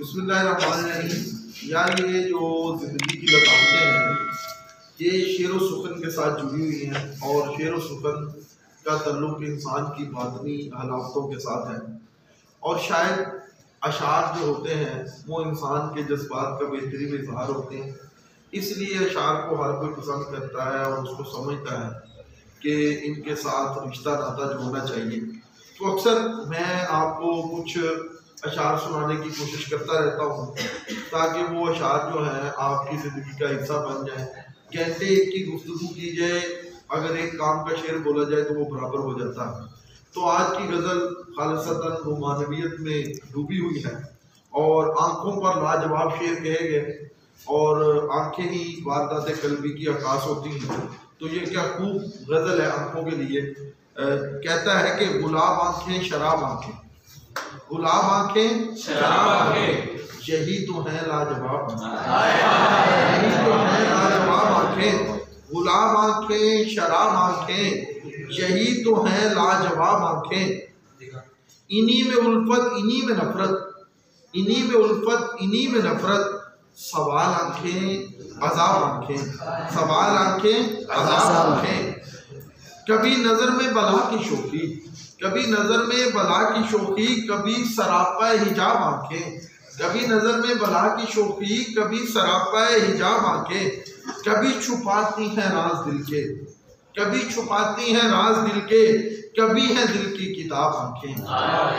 बिस्मिल्लाहिर्रहमानिर्रहीम। यार ये जो ज़िंदगी की लताफतें हैं ये शेर व सुखन के साथ जुड़ी हुई हैं और शेर व सुखन का तल्लुक़ इंसान की बातनी हालातों के साथ है। और शायद अशार जो होते हैं वो इंसान के जज्बात का बेहतरीन इजहार होते हैं, इसलिए अशार को हर कोई पसंद करता है और उसको समझता है कि इनके साथ रिश्ता नाता जोड़ना चाहिए। तो अक्सर मैं आपको कुछ अशार सुनाने की कोशिश करता रहता हूँ ताकि वो अशार जो हैं आपकी ज़िंदगी का हिस्सा बन जाए। घंटे एक की गुफ्तगू की जाए, अगर एक काम का शेर बोला जाए तो वो बराबर हो जाता है। तो आज की गज़ल खालिसतन रुमानवियत में डूबी हुई है और आँखों पर लाजवाब शेर कहे गए और आँखें ही वारदात कल्बी की आकाश होती हैं। तो ये क्या खूब गज़ल है आँखों के लिए। कहता है कि गुलाब आँखें शराब आँखें, गुलाब आँखें शराब आँखें, यही तो है लाजवाब, यही तो है लाजवाब आँखें। गुलाब आँखें शराब आँखें, यही तो है लाजवाब आँखें। इन्हीं में उल्फत इन्हीं में नफरत, इन्हीं में उल्फत इन्हीं में नफरत। सवाल आँखें अज़ाब आँखें, सवाल आँखें अज़ाब आँखें। कभी नज़र में बला की शोखी, कभी नज़र में बला की शोखी, कभी सरापा हिजाब आँखें। कभी नज़र में बला की शोखी, कभी सरापा हिजाब आँखें। कभी छुपाती हैं राज दिल के, कभी छुपाती हैं राज दिल के, कभी है दिल की किताब आँखें।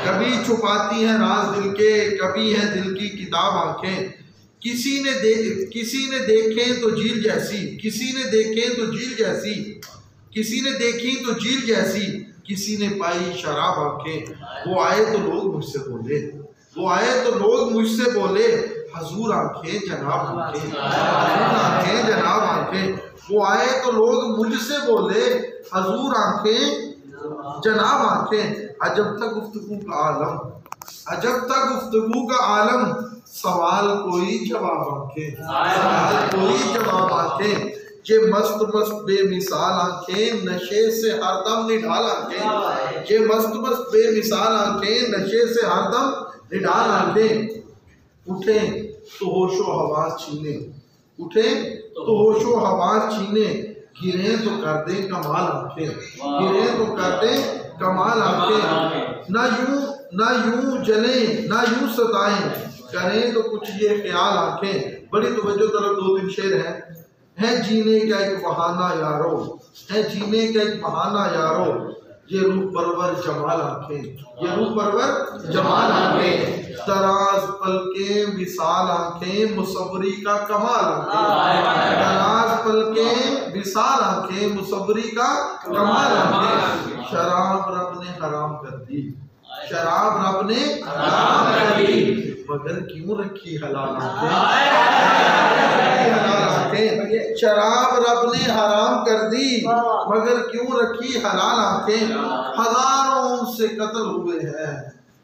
कभी छुपाती हैं राज दिल के, कभी है दिल की किताब आँखें। किसी ने देखें तो झील जैसी, किसी ने देखें तो झील जैसी, किसी ने देखी तो झील जैसी, किसी ने पाई शराब आँखें। वो आए तो लोग मुझसे बोले, वो आए तो लोग मुझसे बोले, हजूर आँखें जनाब आँखें, हजूर आँखें जनाब आँखें। वो आए तो लोग मुझसे बोले, हजूर आँखें जनाब आँखें। अजब तक गुफ्तगू का आलम, अजब तक गुफ्तगू का आलम, सवाल कोई जवाब आँखें, सवाल कोई जवाब आँखें। ये मस्त मस्त बेमिसाल आँखें, नशे से हरदम निढाल आँखें। ये मस्त मस्त बेमिसाल आँखें, नशे से हरदम निढाल आँखें। उठे तो होशो हवास छीने, उठे तो होशो हवास छीने, गिरे तो कर दे कमाल आँखें, गिरे तो कर दे कमाल आँखें। ना यूं जले ना यूं सताएं, करें तो कुछ ये ख्याल आँखें। बड़ी तवज्जो तरफ दो तीन शेर है जीने का एक बहाना यारो, है जीने का एक बहाना यारो। ये रूह परवर जमाल आँखें, ये रूह परवर जमाल आँखें। दराज पल के विशाल आँखें, मुसव्वरी का कमाल आँखें। दराज पल के विशाल आँखें, मुसव्वरी का कमाल आँखें। शराब रब ने हराम कर दी, शराब रब ने हराम कर दी, मगर क्यों रखी हलाल आँखें। शराब रब ने हराम कर दी, मगर क्यों रखी हलाल आँखें। हजारों उनसे कत्ल हुए हैं,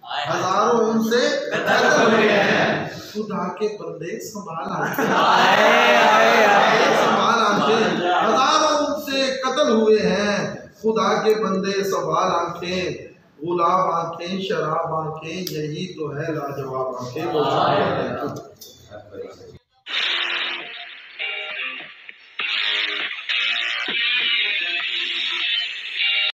हजारों उनसे कत्ल हुए हैं, खुदा के बंदे संभाल आँखें, संभाल आँखें। हजारों उनसे कत्ल हुए हैं, खुदा के बंदे संभाल आँखें। गुलाब आँखें शराब आँखें, यही तो है लाजवाब आँखें।